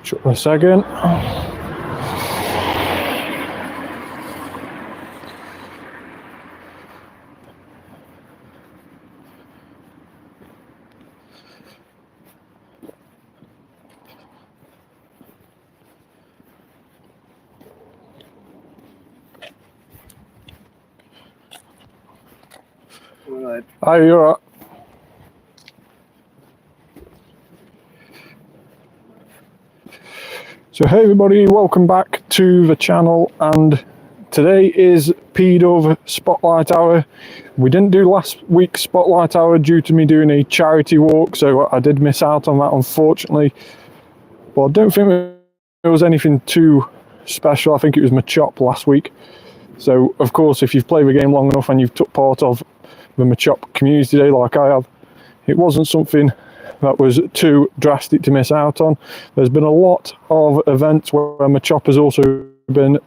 Shut this again. Right. Hi, you're right. So hey everybody, welcome back to the channel, and today is Pidove Spotlight Hour. We didn't do last week's Spotlight Hour due to me doing a charity walk, so I did miss out on that unfortunately. But I don't think there was anything too special. I think it was Machop last week. So of course, if you've played the game long enough and you've took part of the Machop community day like I have, it wasn't something that was too drastic to miss out on. There's been a lot of events where Machop has also been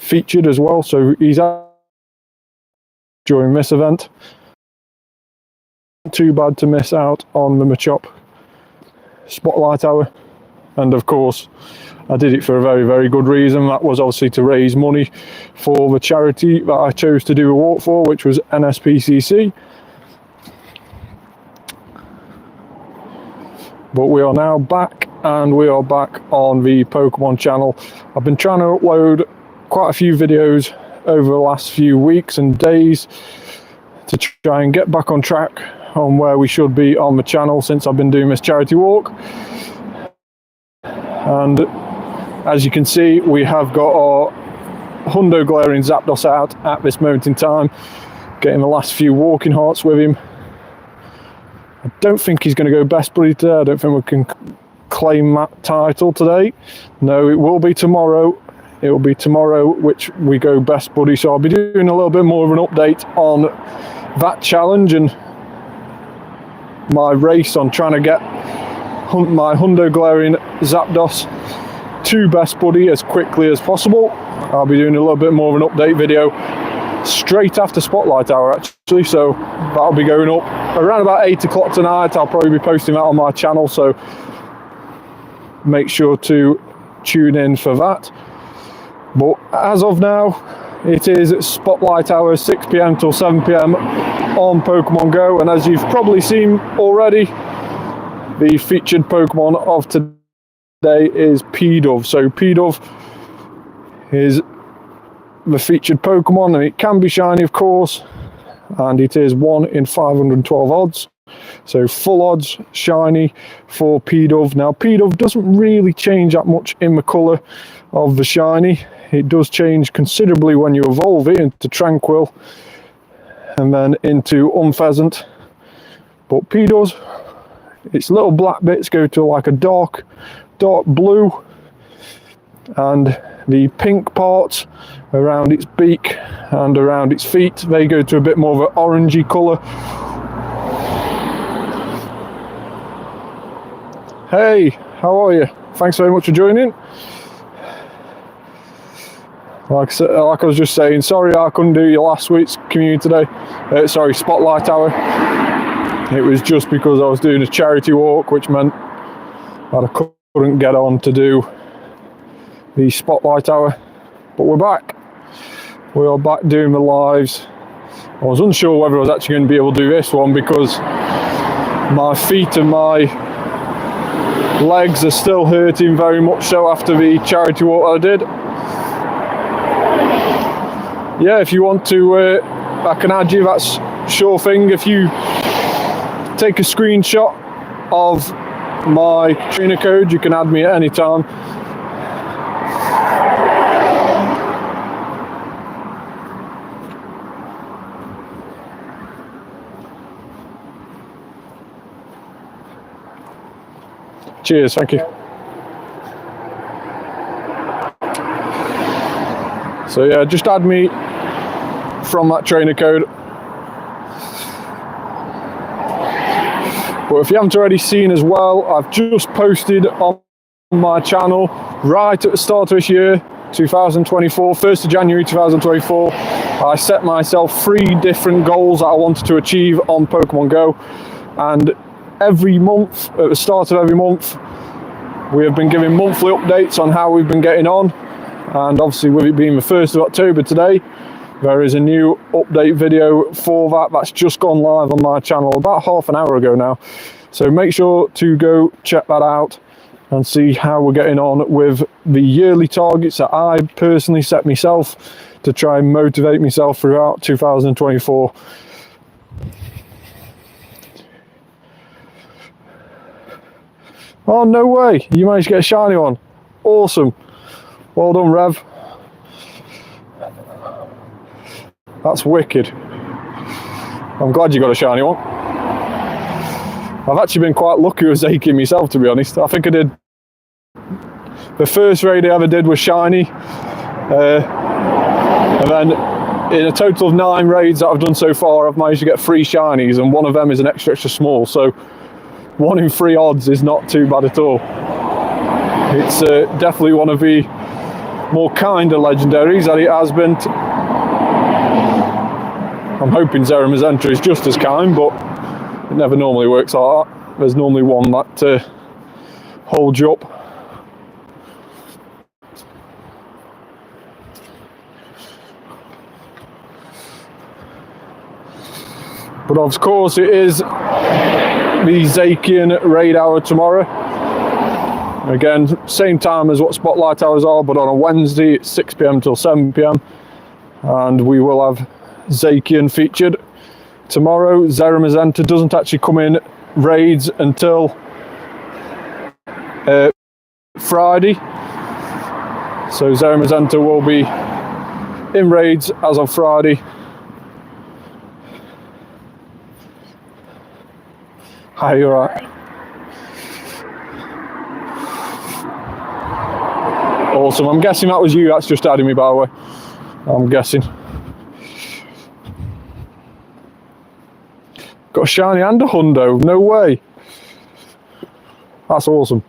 featured as well, so he's out during this event. Too bad to miss out on the Machop Spotlight Hour, and of course I did it for a very, very good reason. That was obviously to raise money for the charity that I chose to do a walk for, which was NSPCC. But we are now back, and we are back on the Pokemon channel. I've been trying to upload quite a few videos over the last few weeks and days to try and get back on track on where we should be on the channel since I've been doing this charity walk. And as you can see, we have got our Hundo Glaring Zapdos out at this moment in time, getting the last few walking hearts with him. I don't think he's going to go best buddy today. I don't think we can claim that title today. No, it will be tomorrow. It will be tomorrow which we go best buddy. So I'll be doing a little bit more of an update on that challenge and my race on trying to get my Hundo Glaring Zapdos to best buddy as quickly as possible. I'll be doing a little bit more of an update video straight after Spotlight Hour actually, so that'll be going up around about 8 o'clock tonight. I'll probably be posting that on my channel, so make sure to tune in for that. But as of now, it is Spotlight Hour, 6 PM till 7 PM on Pokemon GO, and as you've probably seen already, the featured Pokemon of today is Pidove. So Pidove is the featured Pokemon, and it can be shiny of course, and it is 1 in 512 odds. So full odds shiny for Pidove. Now Pidove doesn't really change that much in the colour of the shiny. It does change considerably when you evolve it into Tranquil and then into Unpheasant. But Pidove, its little black bits go to like a dark blue, and the pink parts around its beak and around its feet, they go to a bit more of an orangey colour. Hey, how are you? Thanks very much for joining. Like I was just saying, sorry I couldn't do your last week's community today. Sorry, Spotlight Hour. It was just because I was doing a charity walk, which meant that I couldn't get on to do the Spotlight Hour. But we're back. We are back doing the lives. I was unsure whether I was actually going to be able to do this one because my feet and my legs are still hurting very much so after the charity walk I did. Yeah, if you want to, I can add you, that's sure thing. If you take a screenshot of my trainer code, you can add me at any time. Cheers, thank you. So yeah, just add me from that trainer code. But if you haven't already seen as well, I've just posted on my channel right at the start of this year, 2024, 1st of January 2024, I set myself 3 different goals that I wanted to achieve on Pokemon GO, and every month, at the start of every month, We have been giving monthly updates on how we've been getting on, and obviously with it being the 1st of October today, there is a new update video for that that's just gone live on my channel about half an hour ago now. So make sure to go check that out and see how we're getting on with the yearly targets that I personally set myself to try and motivate myself throughout 2024. Oh, no way, you managed to get a shiny one. Awesome. Well done, Rev. That's wicked. I'm glad you got a shiny one. I've actually been quite lucky with Zakian myself, to be honest. I think I did... The first raid I ever did was shiny. And then in a total of 9 raids that I've done so far, I've managed to get 3 shinies, and one of them is an extra small. So 1 in 3 odds is not too bad at all. It's definitely one of the more kinder legendaries that it has been. I'm hoping Zeramazenta is just as kind, but it never normally works like that. There's normally one that holds you up. But of course it is the Zakian raid hour tomorrow. Again, same time as what Spotlight hours are, but on a Wednesday it's 6 PM till 7 PM. And we will have Zakian featured. Tomorrow, Zeramazenta doesn't actually come in raids until Friday. So Zeramazenta will be in raids as of Friday. Hi, you alright? Awesome. I'm guessing that was you that's just adding me, by the way. I'm guessing. Got a shiny and a hundo. No way. That's awesome.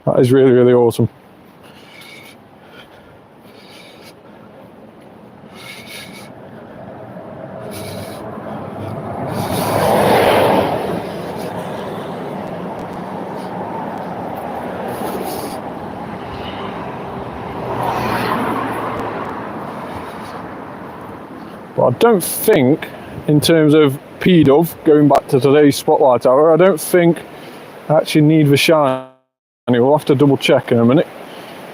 That is really, really awesome. But I don't think, in terms of Pidove, going back to today's Spotlight hour, I don't think I actually need the shiny. We'll have to double check in a minute.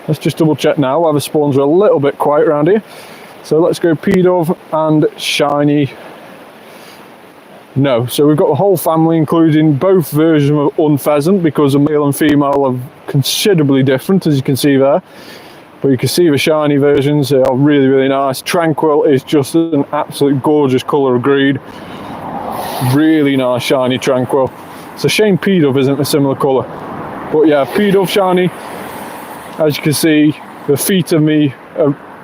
Let's just double check now. Weather spawns are a little bit quiet around here. So let's go Pidove and shiny. No, so we've got the whole family, including both versions of Unpheasant, because the male and female are considerably different, as you can see there. But you can see the shiny versions, they are really, really nice. Tranquil is just an absolute gorgeous colour of green. Really nice shiny Tranquil. It's a shame Pidove isn't a similar colour. But yeah, Pidove shiny. As you can see, the feet of me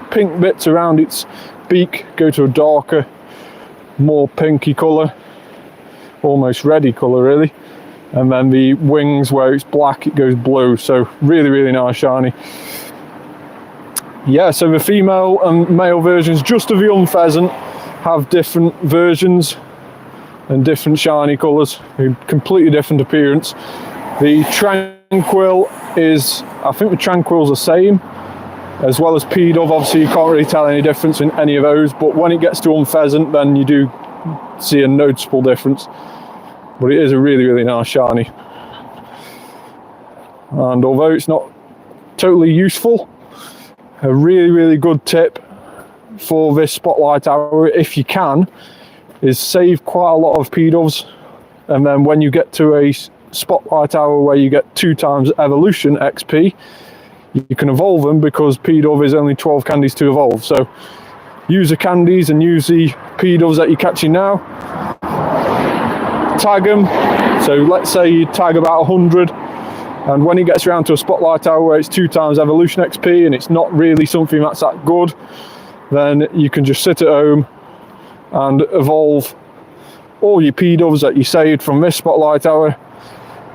pink bits around its beak go to a darker, more pinky colour. Almost reddy colour really. And then the wings, where it's black, it goes blue. So really, really nice shiny. Yeah, so the female and male versions, just of the Unpheasant, have different versions and different shiny colours, completely different appearance. The Tranquil is, I think the Tranquil's the same, as well as Pidove. Obviously you can't really tell any difference in any of those, but when it gets to Unpheasant then you do see a noticeable difference. But it is a really, really nice shiny. And although it's not totally useful, a really, really good tip for this Spotlight hour, if you can, is save quite a lot of Pidoves, and then when you get to a Spotlight hour where you get 2 times evolution XP, you can evolve them, because Pidove is only 12 candies to evolve. So use the candies and use the Pidoves that you're catching now. Tag them. So let's say you tag about 100. And when it gets around to a Spotlight hour where it's 2 times evolution XP and it's not really something that's that good, then you can just sit at home and evolve all your Pidoves that you saved from this Spotlight hour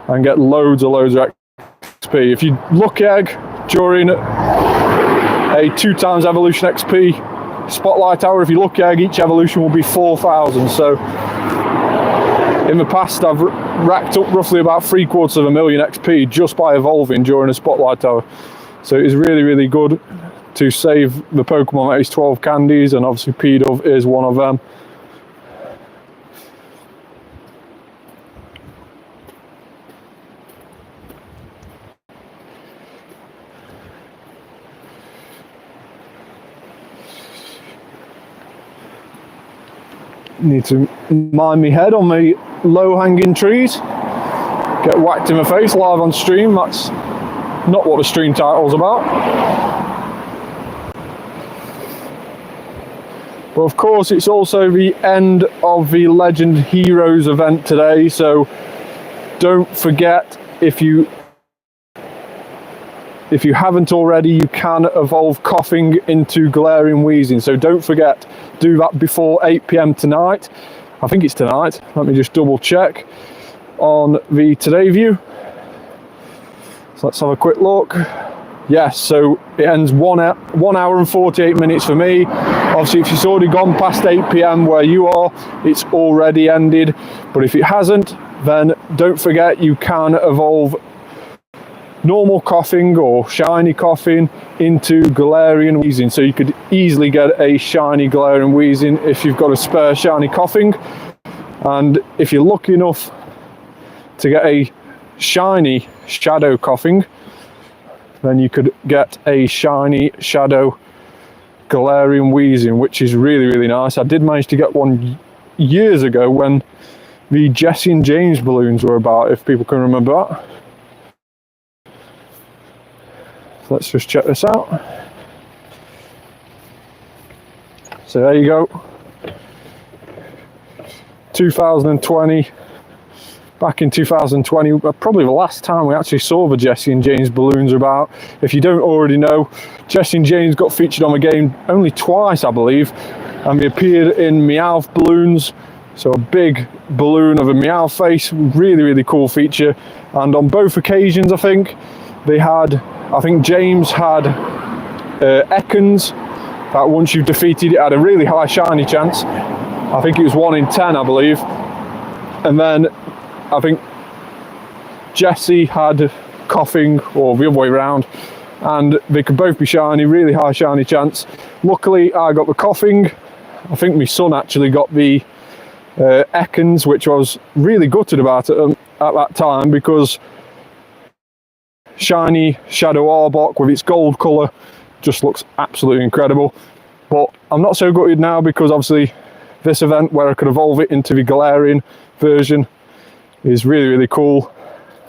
and get loads of XP. If you lucky egg during a 2 times evolution XP Spotlight hour, if you lucky egg, each evolution will be 4,000. So In the past, I've racked up roughly about 750,000 XP just by evolving during a Spotlight Tower. So it is really, really good to save the Pokemon at least 12 candies, and obviously Pidove is one of them. Need to mind me head on the low-hanging trees. Get whacked in the face live on stream. That's not what the stream title's about. But of course, it's also the end of the Legend Heroes event today, so don't forget, if you haven't already, you can evolve Coughing into Glaring Wheezing. So don't forget, do that before 8 PM tonight. I think it's tonight. Let me just double check on the Today view. So let's have a quick look. Yes, so it ends 1 hour and 48 minutes for me. Obviously, if it's already gone past 8 PM where you are, it's already ended. But if it hasn't, then don't forget, you can evolve normal Coughing or shiny Coughing into Galarian Wheezing. So you could easily get a shiny Galarian Wheezing if you've got a spare shiny Coughing. And if you're lucky enough to get a shiny Shadow Coughing, then you could get a shiny Shadow Galarian Wheezing, which is really, really nice. I did manage to get one years ago when the Jesse and James balloons were about, if people can remember that. Let's just check this out. So there you go. 2020. Back in 2020, probably the last time we actually saw the Jesse and James balloons are about. If you don't already know, Jesse and James got featured on the game only twice, I believe, and they appeared in Meowth balloons. So a big balloon of a Meowth face, really, really cool feature. And on both occasions, I think James had Ekans, that once you defeated it had a really high shiny chance. I think it was 1 in 10, I believe. And then I think Jesse had Coughing, or the other way around, and they could both be shiny, really high shiny chance. Luckily, I got the Coughing. I think my son actually got the Ekans, which I was really gutted about at that time, because shiny Shadow Arbok with its gold colour just looks absolutely incredible. But I'm not so gutted now, because obviously this event where I could evolve it into the Galarian version is really, really cool.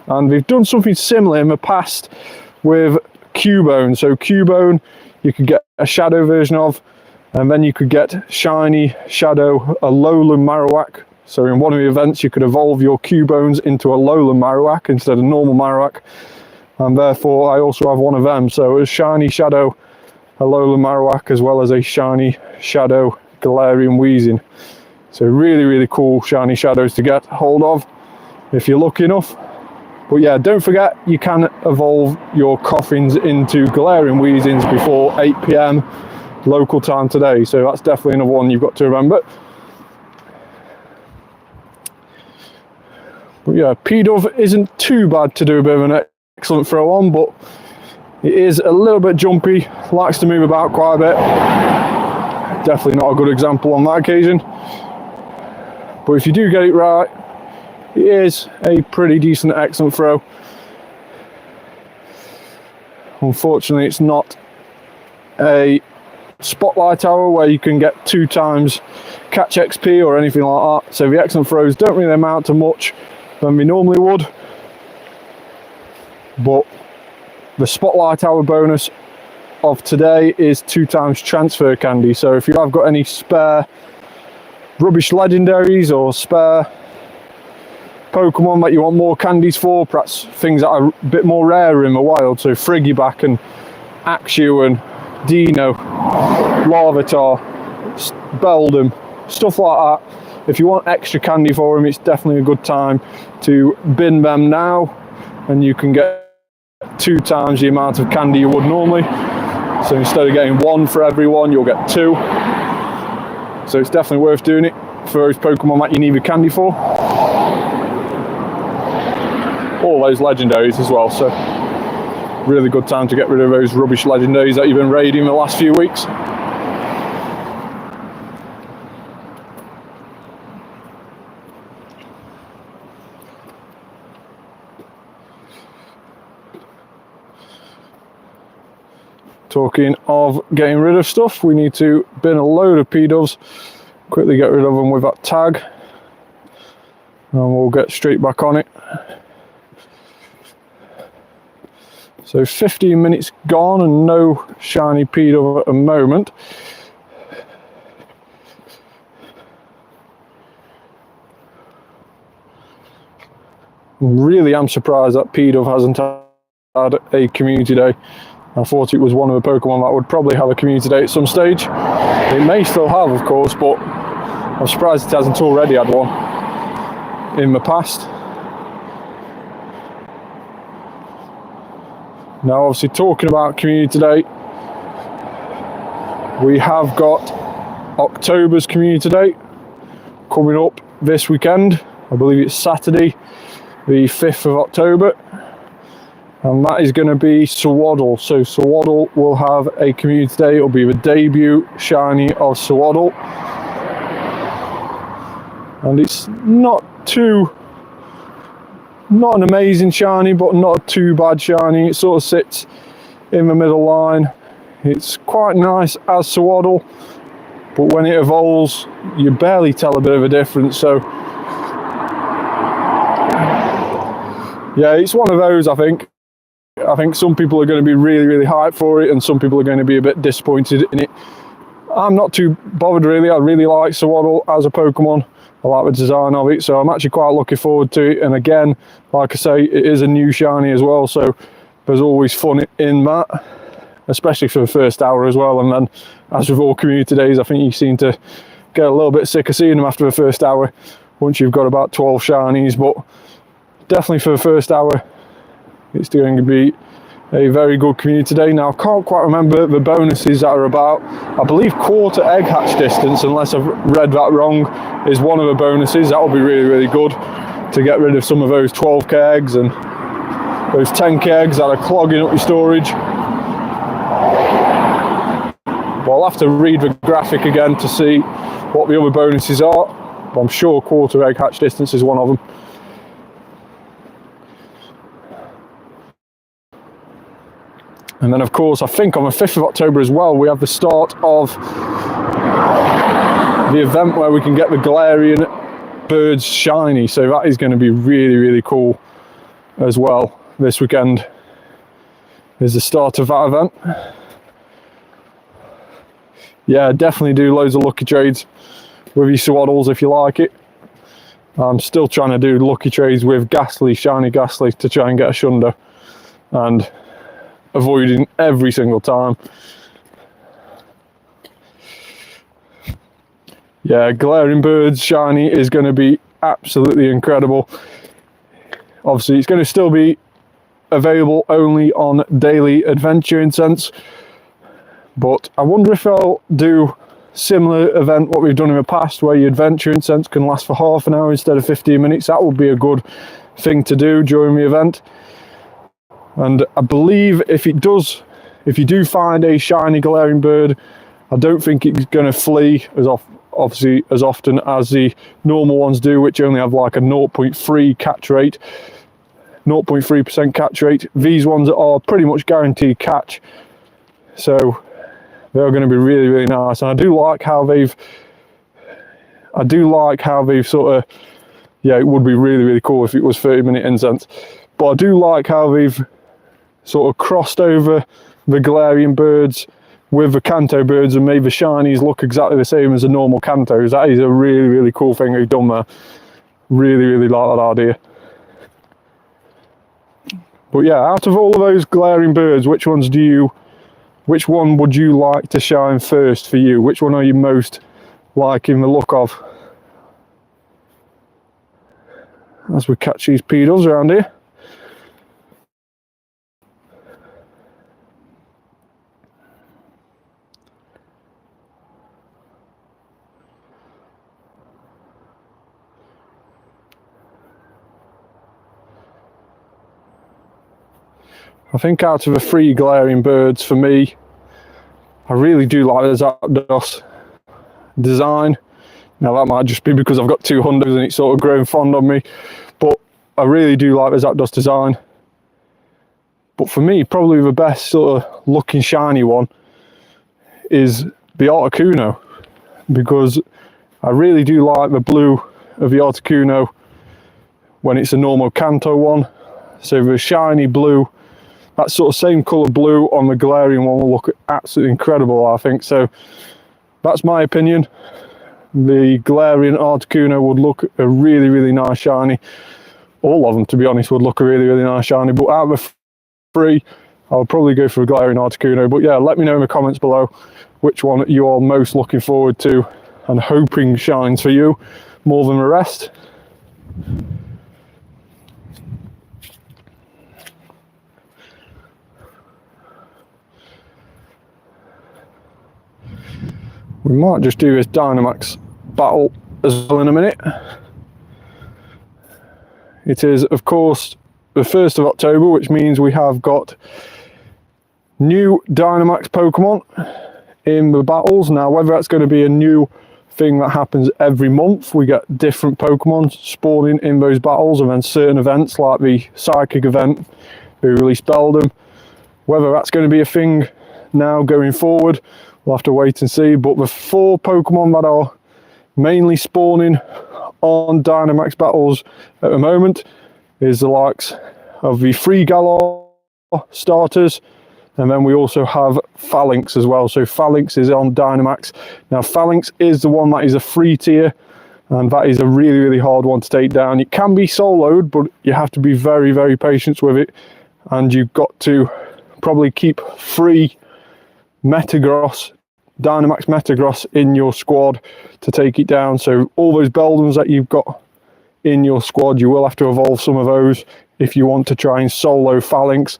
And we've done something similar in the past with Cubone. So Cubone you could get a Shadow version of, and then you could get shiny Shadow Alolan Marowak. So in one of the events you could evolve your Cubones into Alolan Marowak instead of normal Marowak, and therefore I also have one of them. So a shiny Shadow Alolan Marowak as well as a shiny Shadow Galarian Wheezing. So really, really cool shiny shadows to get hold of if you're lucky enough. But yeah, don't forget, you can evolve your Coughings into Galarian Wheezings before 8 PM local time today. So that's definitely another one you've got to remember. But yeah, Pidove isn't too bad to do a bit of an excellent throw on, but it is a little bit jumpy, likes to move about quite a bit. Definitely not a good example on that occasion. But if you do get it right, it is a pretty decent, excellent throw. Unfortunately, it's not a Spotlight Tower where you can get 2 times catch XP or anything like that. So the excellent throws don't really amount to much than we normally would. But the Spotlight Tower bonus of today is 2 times transfer candy. So if you have got any spare rubbish legendaries or spare Pokemon that you want more candies for, perhaps things that are a bit more rare in the wild, so Frigiback and Axew and Dino, Larvitar, Beldum, stuff like that. If you want extra candy for them, it's definitely a good time to bin them now, and you can get 2 times the amount of candy you would normally. So instead of getting 1 for everyone, you'll get 2. So it's definitely worth doing it for those Pokemon that you need the candy for. all those legendaries as well. So really good time to get rid of those rubbish legendaries that you've been raiding the last few weeks. Talking of getting rid of stuff, we need to bin a load of Pidoves, quickly get rid of them with that tag, and we'll get straight back on it. So 15 minutes gone and no shiny Pidove at the moment. Really am surprised that Pidove hasn't had a community day. I thought it was one of the Pokemon that would probably have a community day at some stage. It may still have, of course, but I'm surprised it hasn't already had one in the past. Now, obviously, talking about community day, we have got October's community day coming up this weekend. I believe it's Saturday, the 5th of October. And that is going to be Swaddle. So Swaddle will have a community day. It'll be the debut shiny of Swaddle. And it's not an amazing shiny, but not too bad shiny. It sort of sits in the middle line. It's quite nice as Swaddle, but when it evolves, you barely tell a bit of a difference. So yeah, it's one of those, I think some people are going to be really, really hyped for it, and some people are going to be a bit disappointed in it. I'm not too bothered really. I really like Swaddle as a Pokemon. I like the design of it, so I'm actually quite looking forward to it. And again, like I say, it is a new shiny as well, so there's always fun in that, especially for the first hour as well. And then, as with all community days, I think you seem to get a little bit sick of seeing them after the first hour once you've got about 12 shinies. But definitely for the first hour, it's going to be a very good community day. Now, I can't quite remember the bonuses that are about. I believe quarter egg hatch distance, unless I've read that wrong, is one of the bonuses. That will be really, really good to get rid of some of those 12k eggs and those 10k eggs that are clogging up your storage. But I'll have to read the graphic again to see what the other bonuses are. But I'm sure quarter egg hatch distance is one of them. And then, of course, I think on the 5th of October as well, we have the start of the event where we can get the Galarian birds shiny. So that is going to be really, really cool as well. This weekend is the start of that event. Yeah, definitely do loads of lucky trades with your Swaddles if you like it. I'm still trying to do lucky trades with Ghastly, shiny Ghastly, to try and get a Shundo, and avoiding every single time. Yeah, Galarian birds shiny is going to be absolutely incredible. Obviously, it's going to still be available only on daily adventure incense, but I wonder if I'll do similar event what we've done in the past, where your adventure incense can last for half an hour instead of 15 minutes. That would be a good thing to do during the event. And I believe if you do find a shiny Galarian bird, I don't think it's going to flee as often as the normal ones do, which only have like a 0.3 catch rate, 0.3% catch rate. These ones are pretty much guaranteed catch, so they're going to be really, really nice. And I do like how they've sort of, yeah, it would be really, really cool if it was 30-minute incense, but I do like how they've sort of crossed over the Galarian birds with the Kanto birds and made the shinies look exactly the same as the normal Kantos. That is a really, really cool thing they've done there. Really, really like that idea. But yeah, out of all of those Galarian birds, which one would you like to shine first for you? Which one are you most liking the look of? As we catch these Pidoves around here. I think out of the 3 glaring birds for me, I really do like the Zapdos design. Now that might just be because I've got 2 hundos and it's sort of grown fond of me, but I really do like the Zapdos design. But for me, probably the best sort of looking shiny one is the Articuno, because I really do like the blue of the Articuno when it's a normal Kanto one. So the shiny blue, that sort of same colour blue on the Galarian one will look absolutely incredible, I think. So that's my opinion. The Galarian Articuno would look a really, really nice shiny. All of them, to be honest, would look a really, really nice shiny. But out of the 3, I would probably go for a Galarian Articuno. But yeah, let me know in the comments below which one you are most looking forward to and hoping shines for you more than the rest. We might just do this Dynamax battle as well in a minute. It is, of course, the 1st of October, which means we have got new Dynamax Pokemon in the battles. Now, whether that's going to be a new thing that happens every month, we get different Pokemon spawning in those battles, and then certain events like the Psychic event, who released Beldum. Whether that's going to be a thing now going forward, we'll have to wait and see. But the 4 Pokemon that are mainly spawning on Dynamax battles at the moment is the likes of the 3 Galar starters, and then we also have Phalanx as well. So Phalanx is on Dynamax. Now Phalanx is the one that is a free tier, and that is a really, really hard one to take down. It can be soloed, but you have to be very, very patient with it, and you've got to probably keep 3 Metagross, Dynamax Metagross in your squad to take it down. So all those Beldums that you've got in your squad, you will have to evolve some of those if you want to try and solo Phalanx.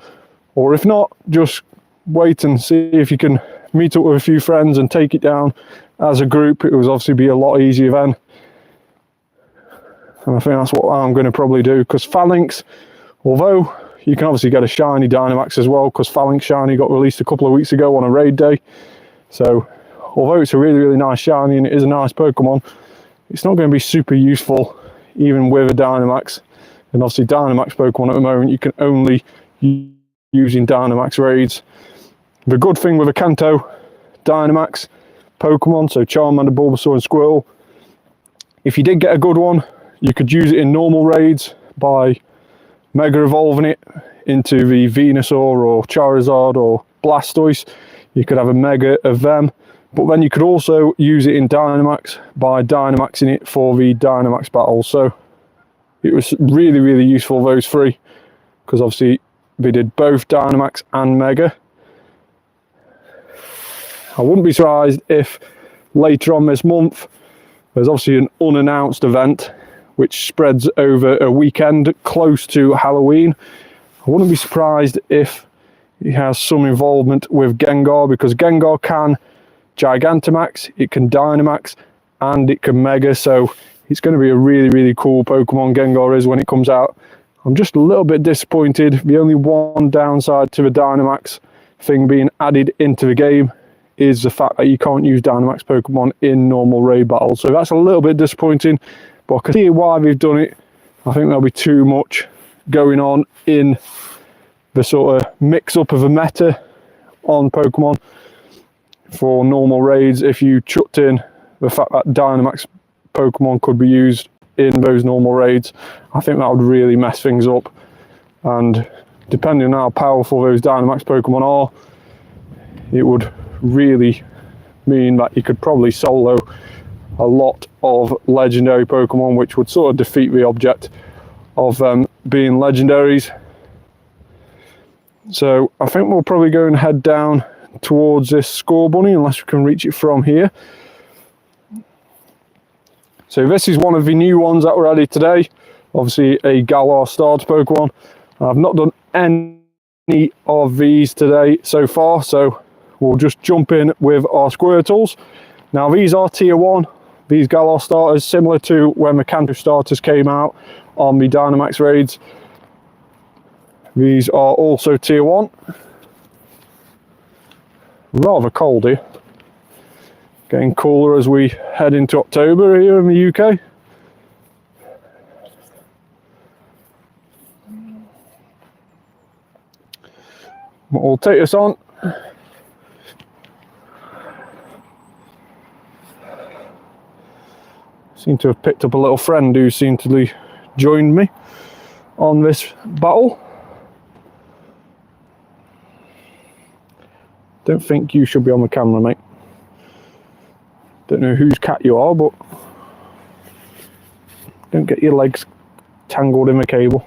Or if not, just wait and see if you can meet up with a few friends and take it down as a group. It will obviously be a lot easier then. And I think that's what I'm going to probably do, because Phalanx, although you can obviously get a shiny Dynamax as well, because Phalanx shiny got released a couple of weeks ago on a raid day. So although it's a really, really nice shiny and it is a nice Pokemon, it's not going to be super useful even with a Dynamax. And obviously Dynamax Pokemon at the moment you can only use in Dynamax raids. The good thing with a Kanto Dynamax Pokemon, so Charmander, Bulbasaur and Squirtle, if you did get a good one, you could use it in normal raids by Mega Evolving it into the Venusaur or Charizard or Blastoise. You could have a Mega of them, but then you could also use it in Dynamax by Dynamaxing it for the Dynamax battles. So it was really, really useful, those 3, because obviously they did both Dynamax and Mega. I wouldn't be surprised if later on this month there's obviously an unannounced event which spreads over a weekend close to Halloween. I wouldn't be surprised if it has some involvement with Gengar, because Gengar can Gigantamax, it can Dynamax, and it can Mega. So it's going to be a really, really cool Pokemon, Gengar is, when it comes out. I'm just a little bit disappointed. The only one downside to the Dynamax thing being added into the game is the fact that you can't use Dynamax Pokemon in normal raid battles. So that's a little bit disappointing, but I can see why they've done it. I think there'll be too much going on in the sort of mix-up of a meta on Pokemon for normal raids if you chucked in the fact that Dynamax Pokemon could be used in those normal raids. I think that would really mess things up, and depending on how powerful those Dynamax Pokemon are, it would really mean that you could probably solo a lot of legendary Pokemon, which would sort of defeat the object of them being legendaries. So I think we'll probably go and head down towards this Score Bunny, unless we can reach it from here. So this is one of the new ones that were added today, obviously a Galar starter Pokemon. I've not done any of these today so far, so we'll just jump in with our Squirtles. Now these are tier 1, these Galar starters, similar to when the Kanto starters came out on the Dynamax raids. These are also tier 1. Rather cold here. Getting cooler as we head into October here in the UK. We'll take this on. Seem to have picked up a little friend who seemed to join me on this battle. Don't think you should be on the camera, mate. Don't know whose cat you are, but don't get your legs tangled in the cable.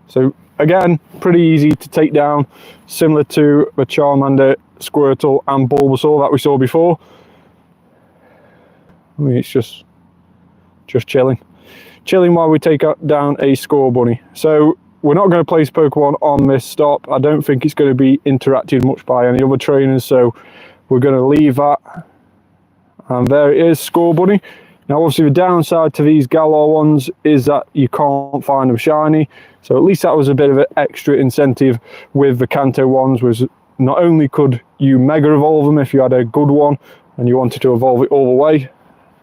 So again, pretty easy to take down, similar to the Charmander, Squirtle and Bulbasaur that we saw before. I mean, it's just chilling while we take down a Score Bunny. So we're not going to place Pokemon on this stop. I don't think it's going to be interacted much by any other trainers, so we're going to leave that. And there it is, Score Bunny. Now obviously the downside to these Galar ones is that you can't find them shiny, so at least that was a bit of an extra incentive with the Kanto ones, was not only could you mega evolve them if you had a good one and you wanted to evolve it all the way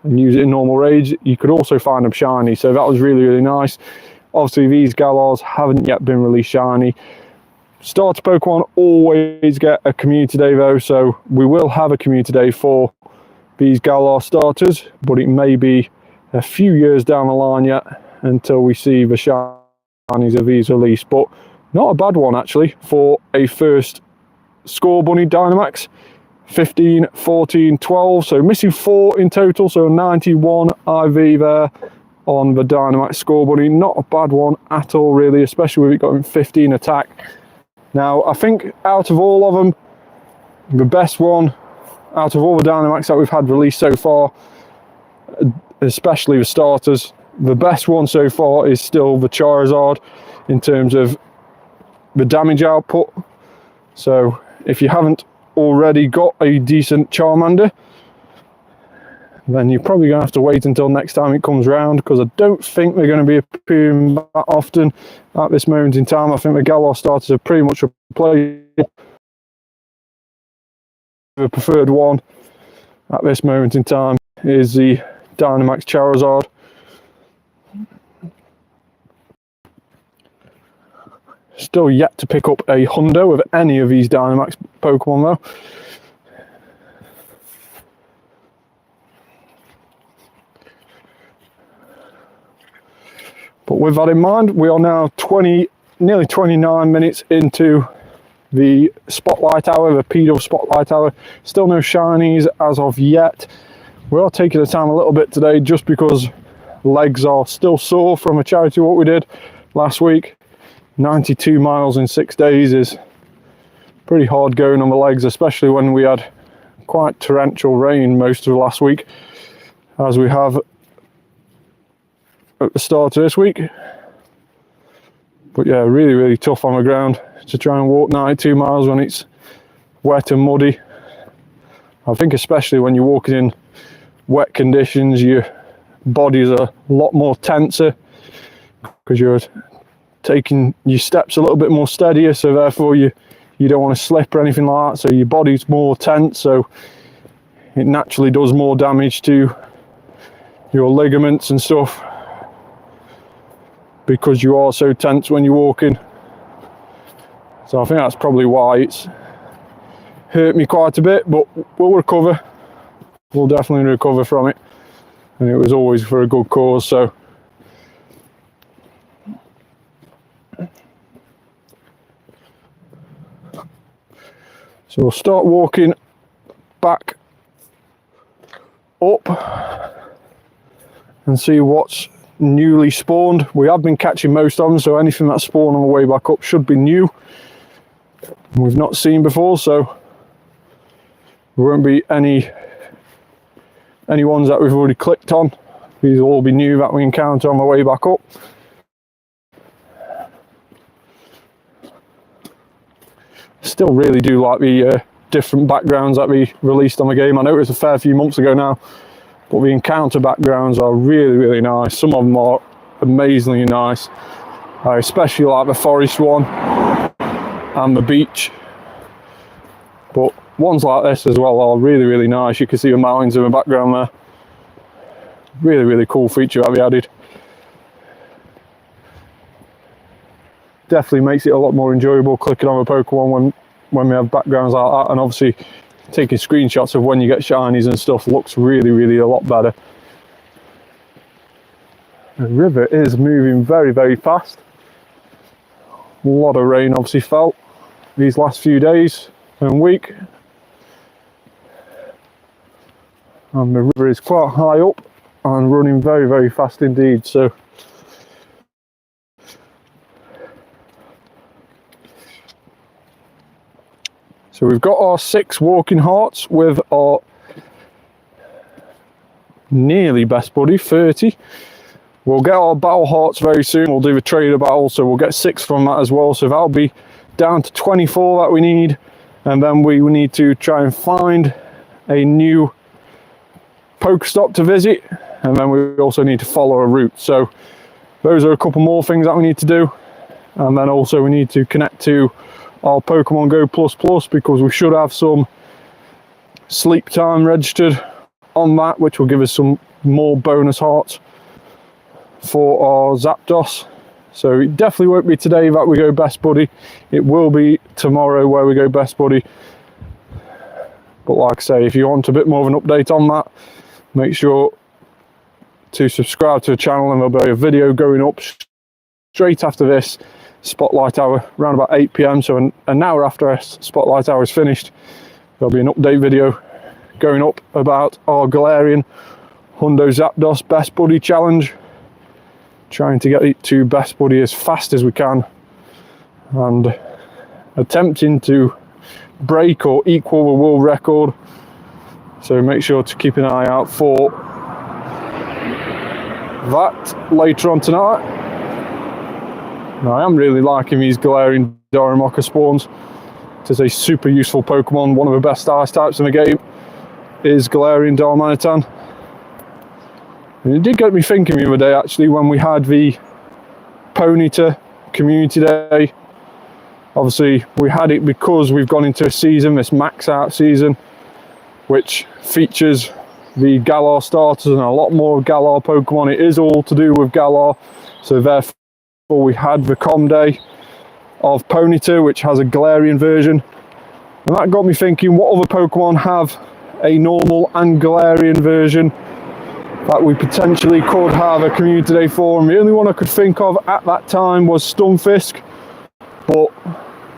and use it in normal raids, you could also find them shiny, so that was really nice. Obviously these Galars haven't yet been released shiny. Starter Pokemon always get a community day though, so we will have a community day for these Galar starters, but it may be a few years down the line yet until we see the shinies of these released. But not a bad one actually for a first Score Bunny Dynamax. 15, 14, 12, so missing 4 in total, so 91 IV there on the Dynamax Score Bunny. Not a bad one at all really, especially with it got 15 attack. Now I think out of all of them, the best one out of all the Dynamax that we've had released so far, especially the starters, the best one so far is still the Charizard in terms of the damage output. So if you haven't already got a decent Charmander, then you're probably going to have to wait until next time it comes round, because I don't think they're going to be appearing that often at this moment in time. I think the Galar starters are pretty much replaceable. The preferred one at this moment in time is the Dynamax Charizard. Still yet to pick up a hundo of any of these Dynamax Pokemon though. But with that in mind, we are now nearly 29 minutes into the Spotlight Hour, the Pidove Spotlight Hour. Still no shinies as of yet. We are taking the time a little bit today just because legs are still sore from a charity walk we did last week. 92 miles in 6 days is pretty hard going on the legs, especially when we had quite torrential rain most of last week, as we have at the start of this week. But yeah, really tough on the ground to try and walk 92 miles when it's wet and muddy. I think especially when you're walking in wet conditions, your body's a lot more tenser because you're taking your steps a little bit more steadier, so therefore you don't want to slip or anything like that, so your body's more tense, so it naturally does more damage to your ligaments and stuff because you are so tense when you're walking. So I think that's probably why it's hurt me quite a bit, but we'll recover. We'll definitely recover from it, and it was always for a good cause. So we'll start walking back up and see what's newly spawned. We have been catching most of them, so anything that's spawned on the way back up should be new. We've not seen before, so there won't be any ones that we've already clicked on. These will all be new that we encounter on the way back up. Still really do like the different backgrounds that we released on the game. I know it was a fair few months ago now, but the encounter backgrounds are really nice. Some of them are amazingly nice. I especially like the forest one and the beach, but ones like this as well are really, really nice. You can see the mountains in the background there. Really, really cool feature that we added. Definitely makes it a lot more enjoyable clicking on a Pokemon when we have backgrounds like that, and obviously taking screenshots of when you get shinies and stuff looks really, really a lot better. The river is moving very, very fast. A lot of rain obviously fell these last few days and week, and the river is quite high up and running very, very fast indeed. So we've got our 6 walking hearts with our nearly best buddy 30. We'll get our battle hearts very soon. We'll do the trader battle, so we'll get 6 from that as well. So that'll be down to 24 that we need, and then we need to try and find a new Pokestop to visit, and then we also need to follow a route. So those are a couple more things that we need to do, and then also we need to connect to our Pokemon GO++, because we should have some sleep time registered on that, which will give us some more bonus hearts for our Zapdos. So it definitely won't be today that we go best buddy. It will be tomorrow where we go best buddy. But like I say, if you want a bit more of an update on that, make sure to subscribe to the channel, and there'll be a video going up straight after this Spotlight Hour, around about 8 PM. So an hour after our Spotlight Hour is finished, there'll be an update video going up about our Galarian Hundo Zapdos Best Buddy Challenge. Trying to get it to Best Buddy as fast as we can, and attempting to break or equal the world record. So make sure to keep an eye out for that later on tonight. Now, I am really liking these Galarian Darumaka spawns. It is a super useful Pokemon. One of the best ice types in the game is Galarian Darmanitan. And it did get me thinking the other day, actually, when we had the Ponyta Community Day. Obviously, we had it because we've gone into a season, this max out season, which features the Galar starters and a lot more Galar Pokemon. It is all to do with Galar, so therefore we had the Com Day of Ponyta, which has a Galarian version, and that got me thinking, what other Pokemon have a normal and Galarian version that we potentially could have a Community Day for? And the only one I could think of at that time was Stunfisk, but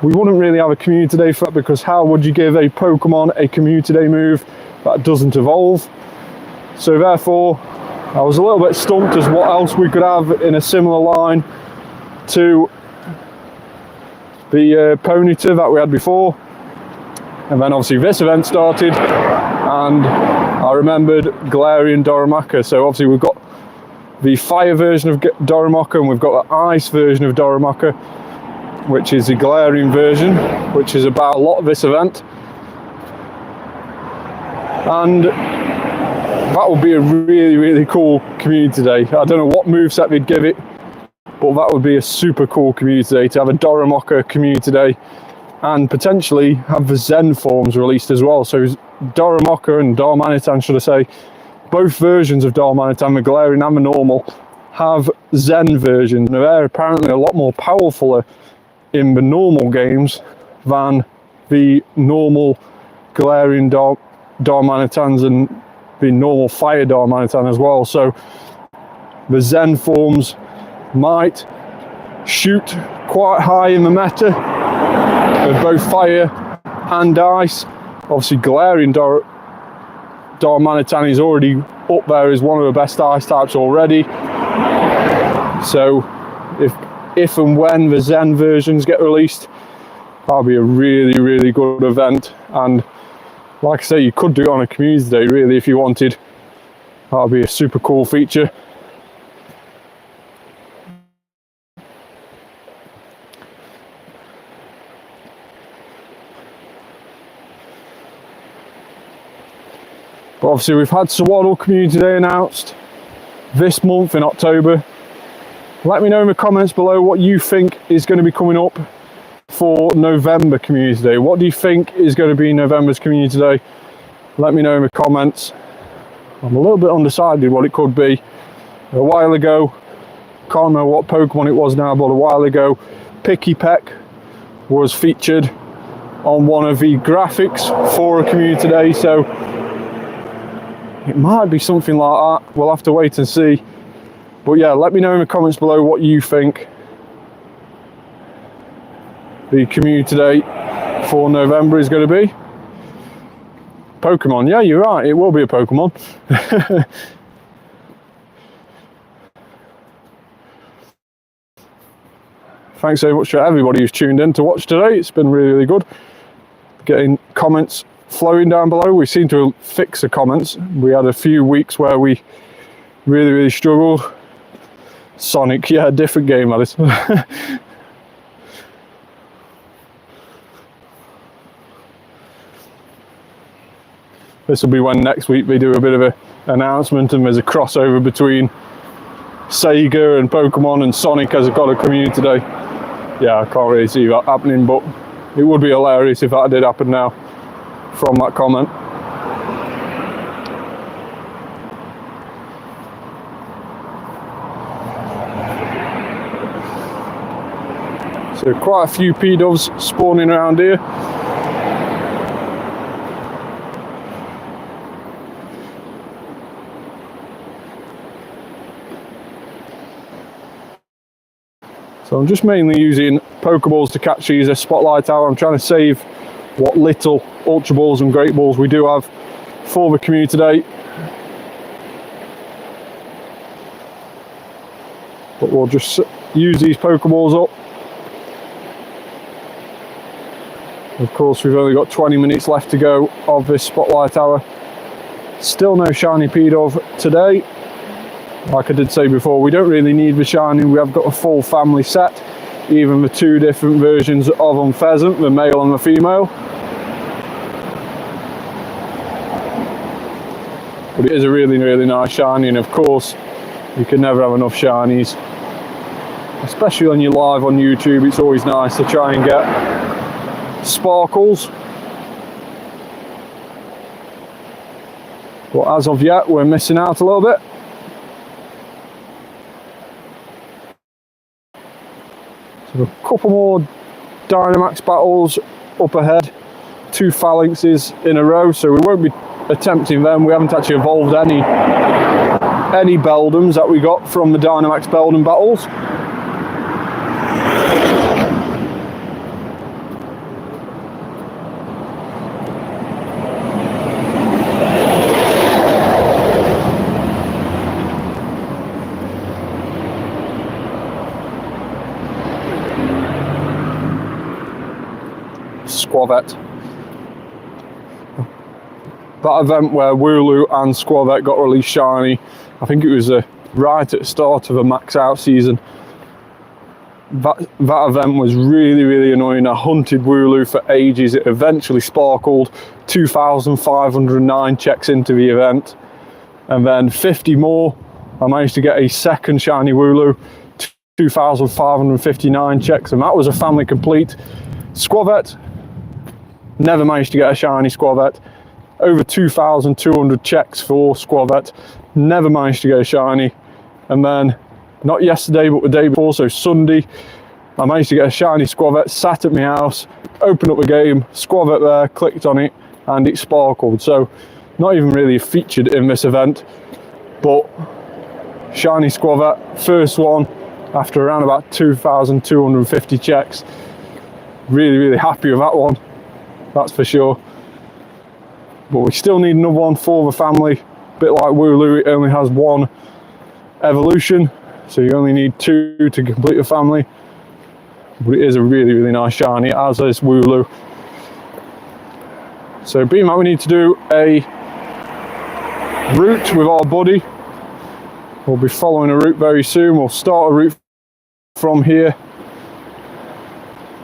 we wouldn't really have a Community Day for that, because how would you give a Pokemon a Community Day move that doesn't evolve? So therefore I was a little bit stumped as what else we could have in a similar line to the Ponyta that we had before. And then obviously this event started, and I remembered Galarian Darumaka. So obviously we've got the fire version of Darumaka, and we've got the ice version of Darumaka, which is the Galarian version, which is about a lot of this event. And that would be a really, really cool Community Day. I don't know what moveset they'd give it, but that would be a super cool Community Day, to have a Darumaka Community Day, and potentially have the Zen forms released as well. So Darumaka and Darmanitan, should I say, both versions of Darmanitan, the Galarian and the normal, have Zen versions. Now they're apparently a lot more powerful in the normal games than the normal Galarian Darmanitans and the normal Fire Darmanitan as well. So the Zen forms might shoot quite high in the meta with both fire and ice. Obviously Galarian Darmanitan is already up there as one of the best ice types already. So if and when the Zen versions get released, that'll be a really, really good event. And like I say, you could do it on a Community Day really if you wanted. That'll be a super cool feature. But obviously we've had Swaddle Community Day announced this month in October. Let me know in the comments below what you think is going to be coming up for November Community Day. What do you think is going to be November's Community Day? Let me know in the comments. I'm a little bit undecided what it could be. A while ago, can't remember what Pokemon it was now, but a while ago, Picky Peck was featured on one of the graphics for a Community Day, so it might be something like that. We'll have to wait and see. But yeah, let me know in the comments below what you think the Community Day for November is going to be. Pokemon, yeah, you're right, it will be a Pokemon. Thanks so much for everybody who's tuned in to watch today. It's been really, really good. Getting comments flowing down below. We seem to fix the comments. We had a few weeks where we really, really struggled. Sonic, yeah, different game, that is. This will be when next week they do a bit of an announcement and there's a crossover between Sega and Pokemon and Sonic has got a Community Day. Yeah, I can't really see that happening, but it would be hilarious if that did happen now from that comment. So quite a few Pidoves spawning around here. So I'm just mainly using Pokeballs to catch these as Spotlight Hour. I'm trying to save what little Ultra Balls and Great Balls we do have for the Community Day. But we'll just use these Pokeballs up. Of course, we've only got 20 minutes left to go of this Spotlight Hour. Still no Shiny Pidove today. Like I did say before, we don't really need the shiny. We have got a full family set, even the two different versions of Unpheasant, the male and the female. But it is a really, really nice shiny, and of course, you can never have enough shinies. Especially when you're live on YouTube, it's always nice to try and get sparkles. But as of yet, we're missing out a little bit. A couple more Dynamax battles up ahead, 2 phalanxes in a row, so we won't be attempting them. We haven't actually evolved any Beldums that we got from the Dynamax Beldum battles. Squavette. That event where Wooloo and Squavette got released shiny, I think it was right at the start of a max out season. That event was really, really annoying. I hunted Wooloo for ages. It eventually sparkled. 2,509 checks into the event, and then 50 more. I managed to get a second shiny Wooloo. 2,559 checks, and that was a family complete. Squavette, never managed to get a shiny Squavette. Over 2,200 checks for Squavette, never managed to get a shiny. And then, not yesterday, but the day before, so Sunday, I managed to get a shiny Squavette, sat at my house, opened up the game, Squavette there, clicked on it, and it sparkled. So, not even really featured in this event, but shiny Squavette, first one, after around about 2,250 checks. Really, really happy with that one, that's for sure. But we still need another one for the family. A bit like Wooloo, it only has one evolution, so you only need 2 to complete the family. But it is a really, really nice shiny, as is Wooloo. So being that we need to do a route with our buddy, we'll be following a route very soon. We'll start a route from here,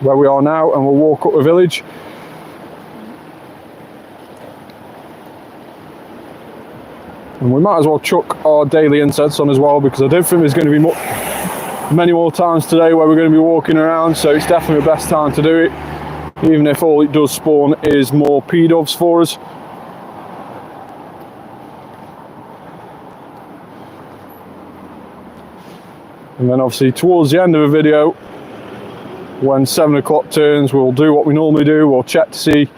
where we are now, and we'll walk up the village. And we might as well chuck our daily incense on as well, because I don't think there's going to be many more times today where we're going to be walking around, so it's definitely the best time to do it, even if all it does spawn is more Pidoves for us. And then obviously towards the end of the video, when 7 o'clock turns, we'll do what we normally do. We'll check to see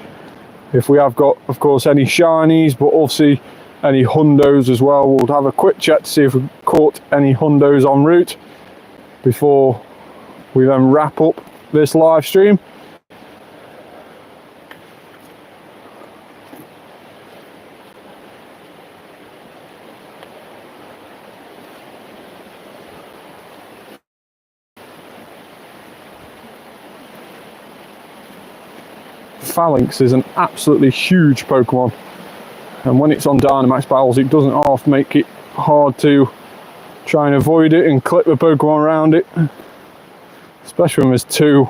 if we have got, of course, any shinies, but also any hundos as well. We'll have a quick check to see if we've caught any hundos en route before we then wrap up this live stream. Phalanx is an absolutely huge Pokemon, and when it's on Dynamax battles, it doesn't half make it hard to try and avoid it and clip the Pokemon around it, especially when there's two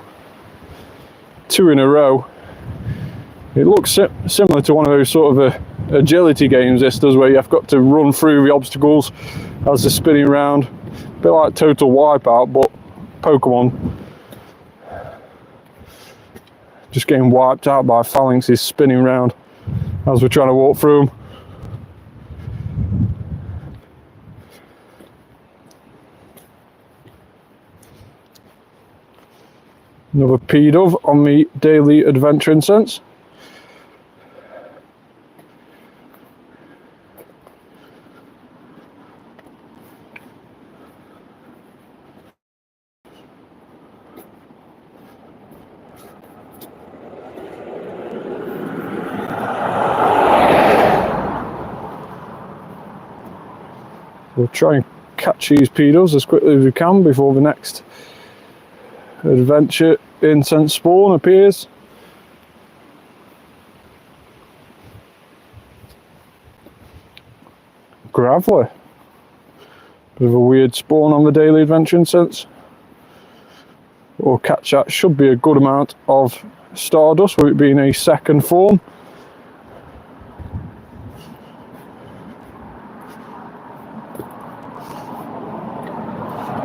in a row. It looks similar to one of those sort of agility games, this does, where you've got to run through the obstacles as they're spinning around, a bit like Total Wipeout, but Pokemon just getting wiped out by phalanxes spinning around as we're trying to walk through them. Another Pidove on the daily adventure incense. We'll try and catch these Pidoves as quickly as we can before the next adventure incense spawn appears. Graveler. Bit of a weird spawn on the daily adventure incense. We'll catch that. Should be a good amount of Stardust with it being a second form.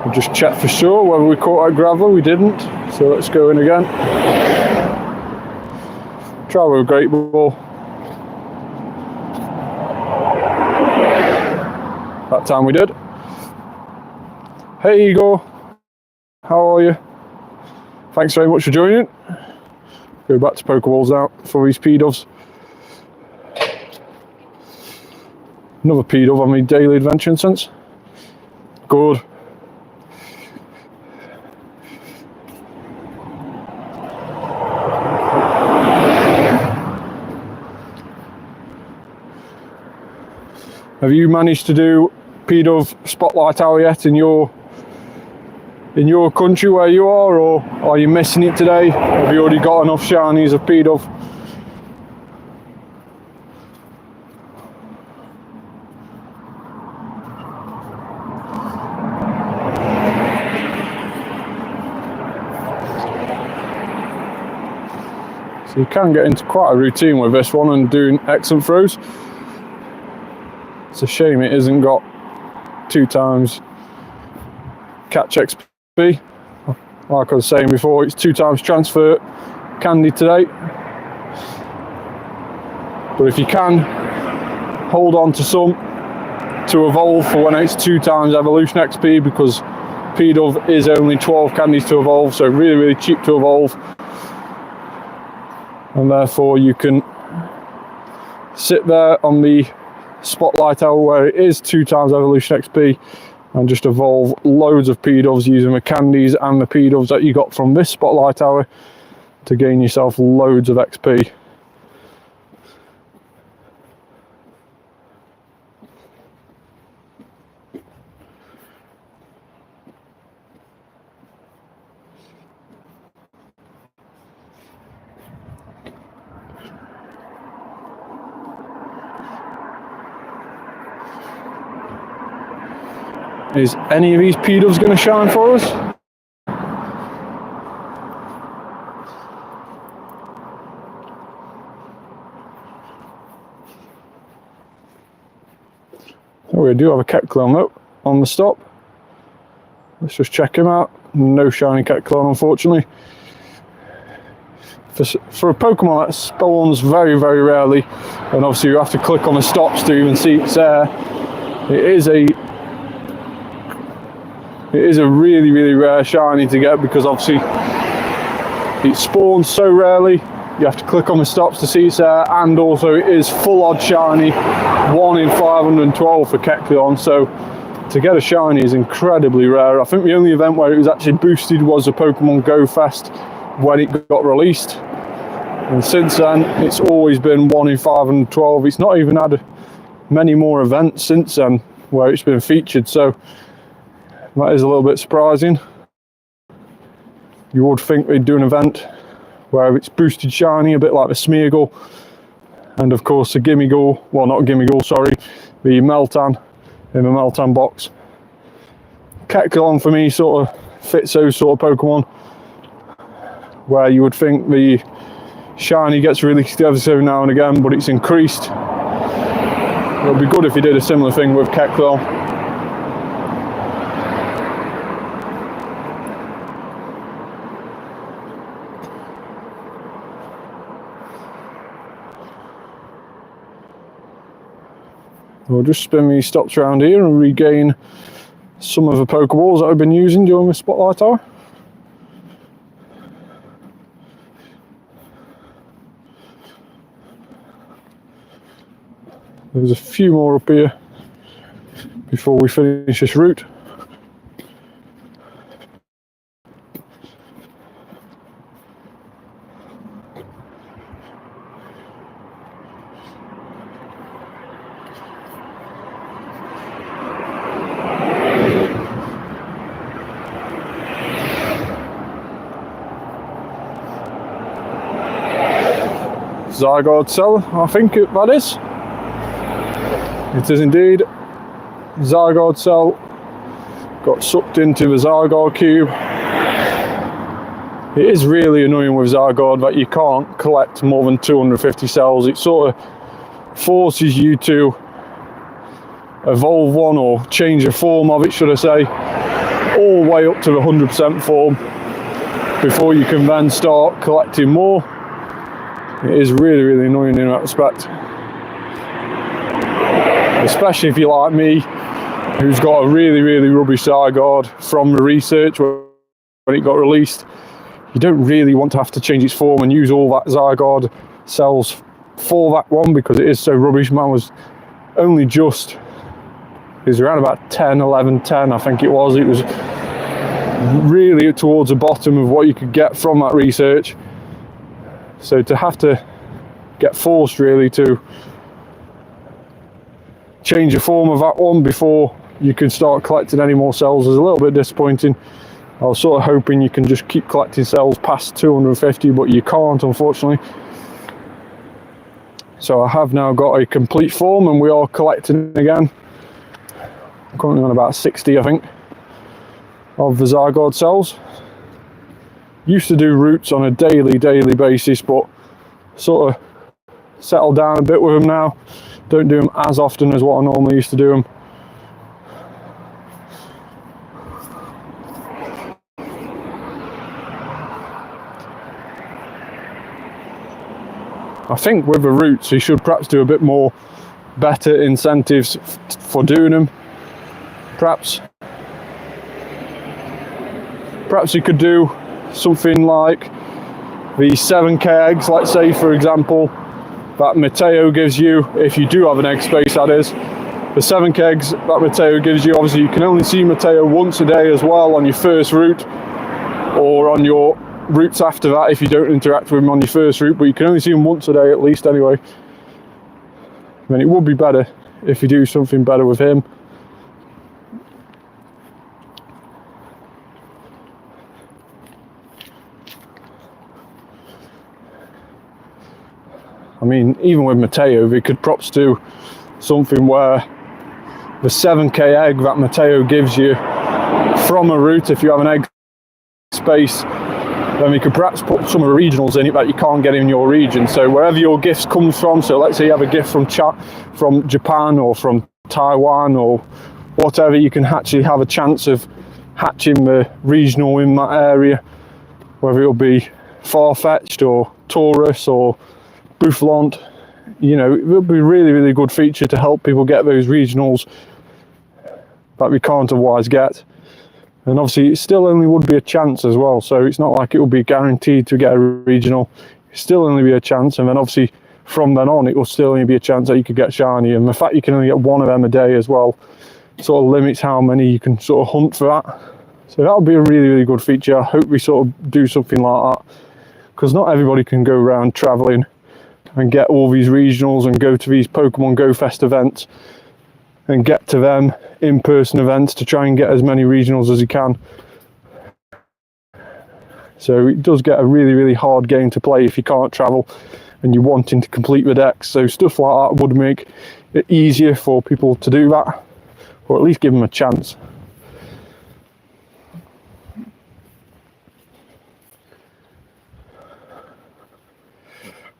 We'll just check for sure whether we caught that Graveler. We didn't, so let's go in again. Try with a Great Ball. That time we did. Hey Igor, how are you? Thanks very much for joining. Go back to Pokeballs now for these Pidoves. Another Pidove on my daily adventure incense. Good. Have you managed to do Pidove Spotlight Hour yet in your country where you are, or are you missing it today? Have you already got enough shinies of Pidove? So you can get into quite a routine with this one and doing excellent throws. It's a shame it hasn't got 2 times catch XP. Like I was saying before, it's 2 times transfer candy today. But if you can, hold on to some to evolve for when it's 2 times evolution XP, because Pidove is only 12 candies to evolve, so really, really cheap to evolve. And therefore you can sit there on the Spotlight Hour where it is 2 times evolution XP and just evolve loads of Pidoves using the candies and the Pidoves that you got from this Spotlight Hour to gain yourself loads of XP. Is any of these Pidoves going to shine for us? Oh, we do have a Kecleon though on the stop. Let's just check him out. No shiny Kecleon, unfortunately. For a Pokemon that spawns very, very rarely, and obviously you have to click on the stops to even see it's there, it is a really, really rare shiny to get, because obviously it spawns so rarely. You have to click on the stops to see it's there, and also it is full odd shiny, 1 in 512 for Kecleon, so to get a shiny is incredibly rare. I think the only event where it was actually boosted was the Pokémon GO Fest when it got released, and since then it's always been 1 in 512. It's not even had many more events since then where it's been featured, so that is a little bit surprising. You would think they'd do an event where it's boosted shiny, a bit like the Smeargle, and of course the Gimmighoul, well not Gimmighoul, sorry, the Meltan in the Meltan box. Kecleon for me sort of fits those sort of Pokemon where you would think the shiny gets released every so now and again, but it's increased. It would be good if you did a similar thing with Kecleon. We'll just spin these stops around here and regain some of the Pokeballs that I've been using during the Spotlight Hour. There's a few more up here before we finish this route. Zygarde cell, I think that is. It is indeed. Zygarde cell got sucked into the Zygarde cube. It is really annoying with Zygarde that you can't collect more than 250 cells. It sort of forces you to evolve one or change the form of it, should I say, all the way up to the 100% form before you can then start collecting more. It is really, really annoying in that respect. Especially if you're like me, who's got a really, really rubbish Zygarde from the research when it got released. You don't really want to have to change its form and use all that Zygarde cells for that one because it is so rubbish. Man was only just, it was around about 10, 11, 10 I think it was. It was really towards the bottom of what you could get from that research. So to have to get forced really to change the form of that one before you can start collecting any more cells is a little bit disappointing. I was sort of hoping you can just keep collecting cells past 250, but you can't, unfortunately. So I have now got a complete form and we are collecting again. I'm currently on about 60, I think, of the Zygarde cells. Used to do routes on a daily basis, but sort of settled down a bit with them now. Don't do them as often as what I normally used to do them. I think with the routes, you should perhaps do a bit more better incentives for doing them. Perhaps you could do something like the 7k eggs, let's say, for example, that Mateo gives you, if you do have an egg space, that is. The 7k eggs that Mateo gives you, obviously you can only see Mateo once a day as well on your first route, or on your routes after that if you don't interact with him on your first route, but you can only see him once a day at least anyway. I mean, it would be better if you do something better with him. I mean, even with Mateo, we could perhaps do something where the 7k egg that Mateo gives you from a route, if you have an egg space, then we could perhaps put some of the regionals in it that you can't get in your region. So wherever your gifts come from, so let's say you have a gift from Japan or from Taiwan or whatever, you can actually have a chance of hatching the regional in that area, whether it'll be Farfetch'd or Taurus or Boufflant. You know, it will be a really, really good feature to help people get those regionals that we can't otherwise get. And obviously it still only would be a chance as well, so it's not like it will be guaranteed to get a regional. It still only be a chance, and then obviously from then on it will still only be a chance that you could get shiny. And the fact you can only get one of them a day as well sort of limits how many you can sort of hunt for that. So that'll be a really, really good feature. I hope we sort of do something like that, because not everybody can go around traveling and get all these regionals and go to these Pokemon Go Fest events and get to them in-person events to try and get as many regionals as you can. So it does get a really, really hard game to play if you can't travel and you're wanting to complete the decks. So stuff like that would make it easier for people to do that, or at least give them a chance.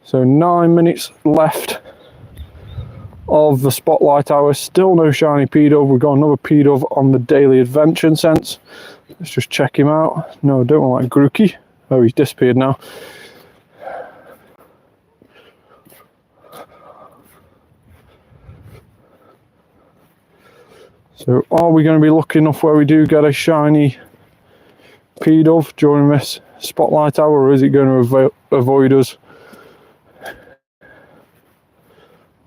So 9 minutes left of the spotlight hour. Still no shiny Pidove. We've got another Pidove on the daily adventure sense. Let's just check him out. No, I don't want that Grookey. Oh, he's disappeared now. So are we going to be lucky enough where we do get a shiny Pidove during this spotlight hour, or is it going to avoid us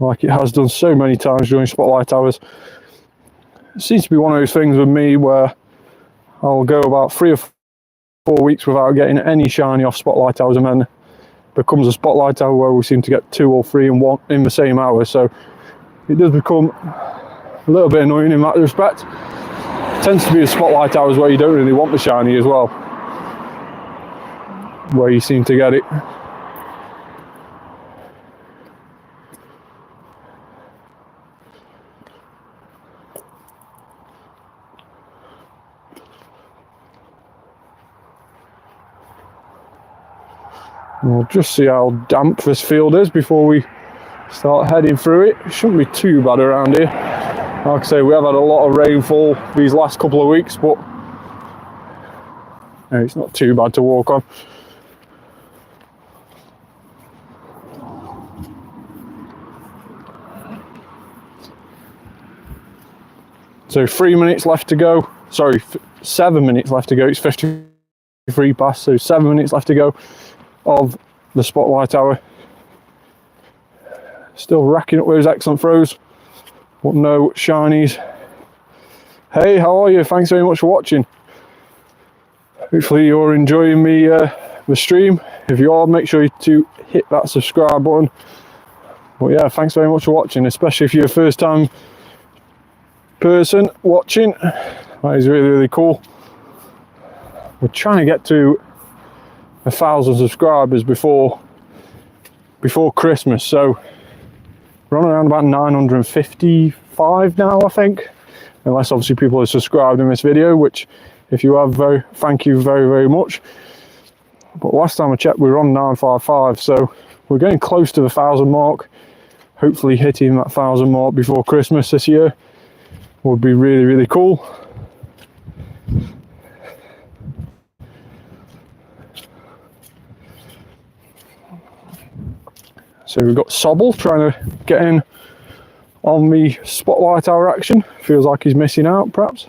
like it has done so many times during spotlight hours? It seems to be one of those things with me where I'll go about 3 or 4 weeks without getting any shiny off spotlight hours, and then becomes a spotlight hour where we seem to get 2 or 3 in the same hour. So it does become a little bit annoying in that respect. It tends to be the spotlight hours where you don't really want the shiny as well, where you seem to get it. We'll just see how damp this field is before we start heading through it. It shouldn't be too bad around here. Like I say, we have had a lot of rainfall these last couple of weeks, but no, it's not too bad to walk on. So 3 minutes left to go. Sorry, 7 minutes left to go. It's 53 past, so 7 minutes left to go of the spotlight hour. Still racking up those excellent throws, but no shinies. Hey, how are you? Thanks very much for watching. Hopefully you're enjoying the stream. If you are, make sure to hit that subscribe button. But yeah, thanks very much for watching, especially if you're a first time person watching. That is really, really cool. We're trying to get to 1,000 subscribers before Christmas, so we're on around about 955 now, I think, unless obviously people are subscribed in this video, which if you have, thank you very, very much. But last time I checked we were on 955, so we're getting close to the 1,000 mark. Hopefully hitting that 1,000 mark before Christmas this year would be really, really cool. So we've got Sobble trying to get in on the spotlight hour action. Feels like he's missing out, perhaps.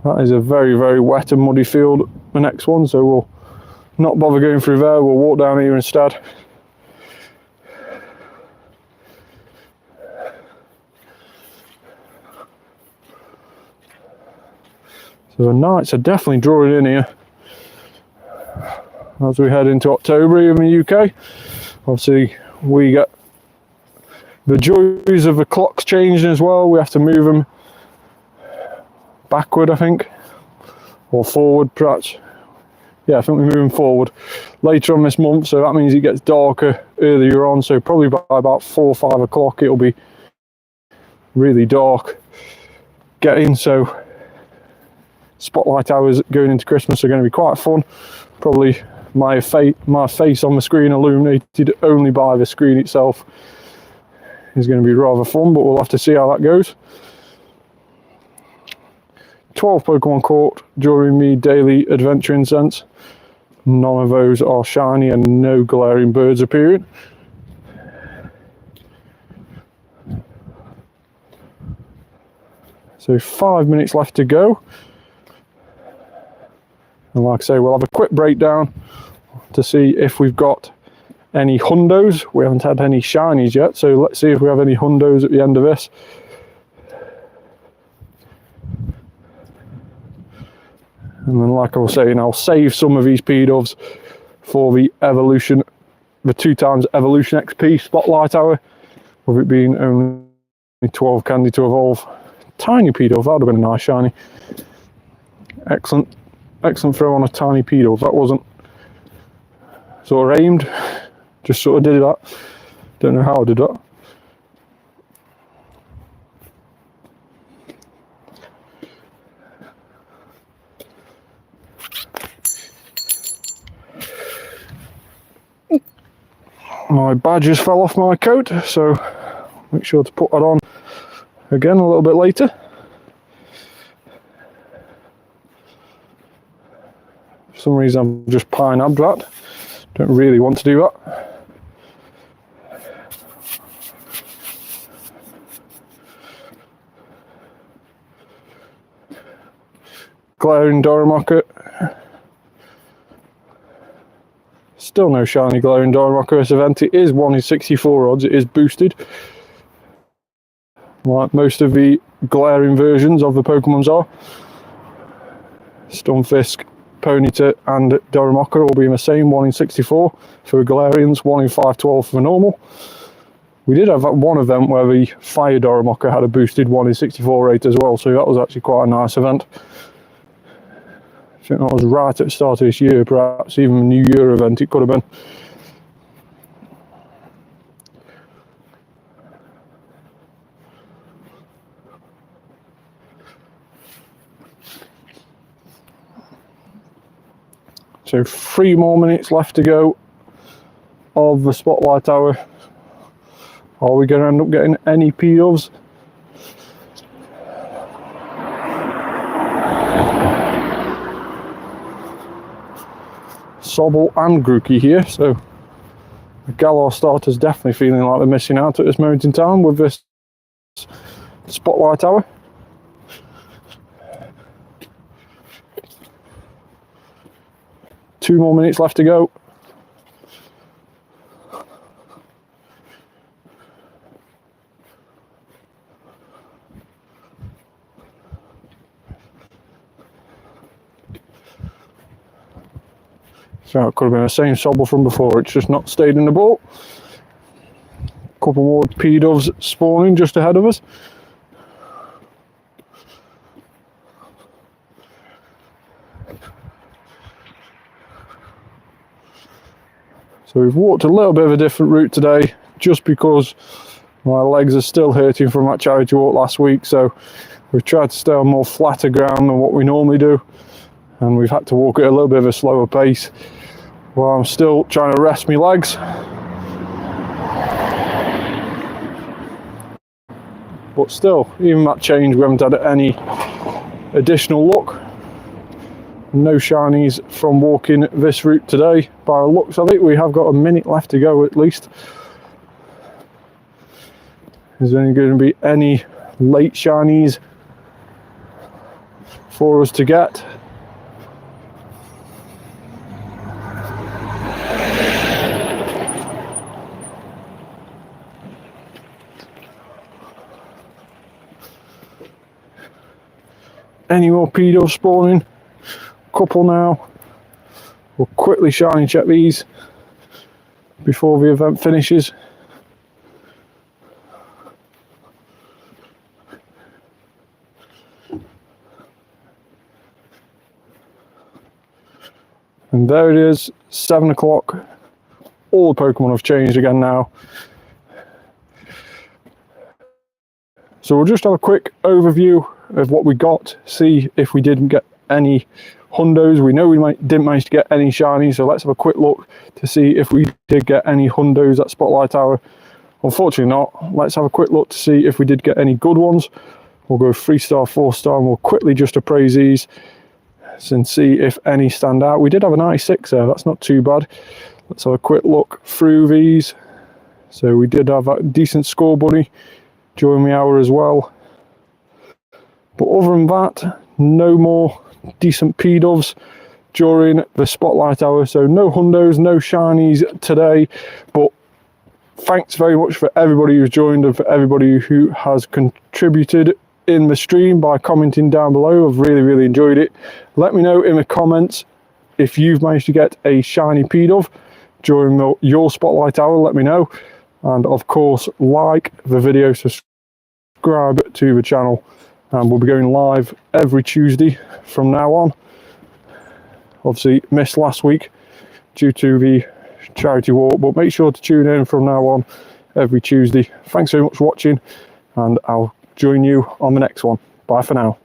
That is a very, very wet and muddy field, the next one, so we'll not bother going through there. We'll walk down here instead. So the nights are definitely drawing in here as we head into October here in the UK. Obviously we get the joys of the clocks changing as well. We have to move them backward, I think, or forward perhaps. Yeah, I think we move them forward later on this month, so that means it gets darker earlier on, so probably by about 4 or 5 o'clock it'll be really dark getting. So spotlight hours going into Christmas are going to be quite fun. Probably my face on the screen illuminated only by the screen itself. is going to be rather fun, but we'll have to see how that goes. 12 Pokemon caught during the daily adventuring sense. None of those are shiny and no glaring birds appearing. So 5 minutes left to go. And like I say, we'll have a quick breakdown to see if we've got any hundos. We haven't had any shinies yet, so let's see if we have any hundos at the end of this. And then, like I was saying, I'll save some of these Pidoves for the evolution, the 2x evolution XP spotlight hour, with it being only 12 candy to evolve. Tiny Pidove, that would have been a nice shiny. Excellent throw on a tiny Pidove. That wasn't sort of aimed, just sort of did that. Don't know how I did that. My badges fell off my coat, so make sure to put that on again a little bit later. For some reason I've just pine-nabbed that. Don't really want to do that. Glaring Dorimocker. Still no shiny Glaring Dorimocker this event. It is 1 in 64 odds, it is boosted. Like most of the glaring versions of the Pokemons are. Stunfisk, Ponyta and Dorimocker will be in the same 1 in 64 for the Galarians, 1 in 512 for the normal. We did have one event where the Fire Dorimocker had a boosted 1 in 64 rate as well, so that was actually quite a nice event. I think that was right at the start of this year, perhaps even a New Year event it could have been. So 3 more minutes left to go of the spotlight hour. Are we going to end up getting any Pidoves? Sobble and Grookey here, so the Galar starter's definitely feeling like they're missing out at this moment in time with this spotlight hour. Two more minutes left to go. So it could have been the same Sobble from before, it's just not stayed in the ball. Couple more Pidoves spawning just ahead of us. So we've walked a little bit of a different route today, just because my legs are still hurting from that charity walk last week, so we've tried to stay on more flatter ground than what we normally do, and we've had to walk at a little bit of a slower pace while I'm still trying to rest my legs. But still, even that change, we haven't had any additional luck. No shinies from walking this route today. By the looks of it, we have got a minute left to go at least. Is there going to be any late shinies for us to get? Any more Pidove spawning? Couple now. We'll quickly shiny check these before the event finishes. And there it is, 7 o'clock. All the Pokemon have changed again now. So we'll just have a quick overview of what we got, see if we didn't get any hundos. We know we didn't manage to get any shinies, so let's have a quick look to see if we did get any hundos at Spotlight Hour Unfortunately not. Let's have a quick look to see if we did get any good ones. We'll go 3-star, 4-star, and we'll quickly just appraise these and see if any stand out. We did have a 96 there, that's not too bad. Let's have a quick look through these. So we did have a decent score buddy during the hour as well. But other than that, no more decent Pidoves during the spotlight hour. So no hundos, no shinies today. But thanks very much for everybody who's joined and for everybody who has contributed in the stream by commenting down below. I've really enjoyed it. Let me know in the comments if you've managed to get a shiny Pidove during your spotlight hour. Let me know, and of course like the video, subscribe to the channel, and we'll be going live every Tuesday from now on. Obviously missed last week due to the charity walk, but make sure to tune in from now on every Tuesday. Thanks very much for watching, and I'll join you on the next one. Bye for now.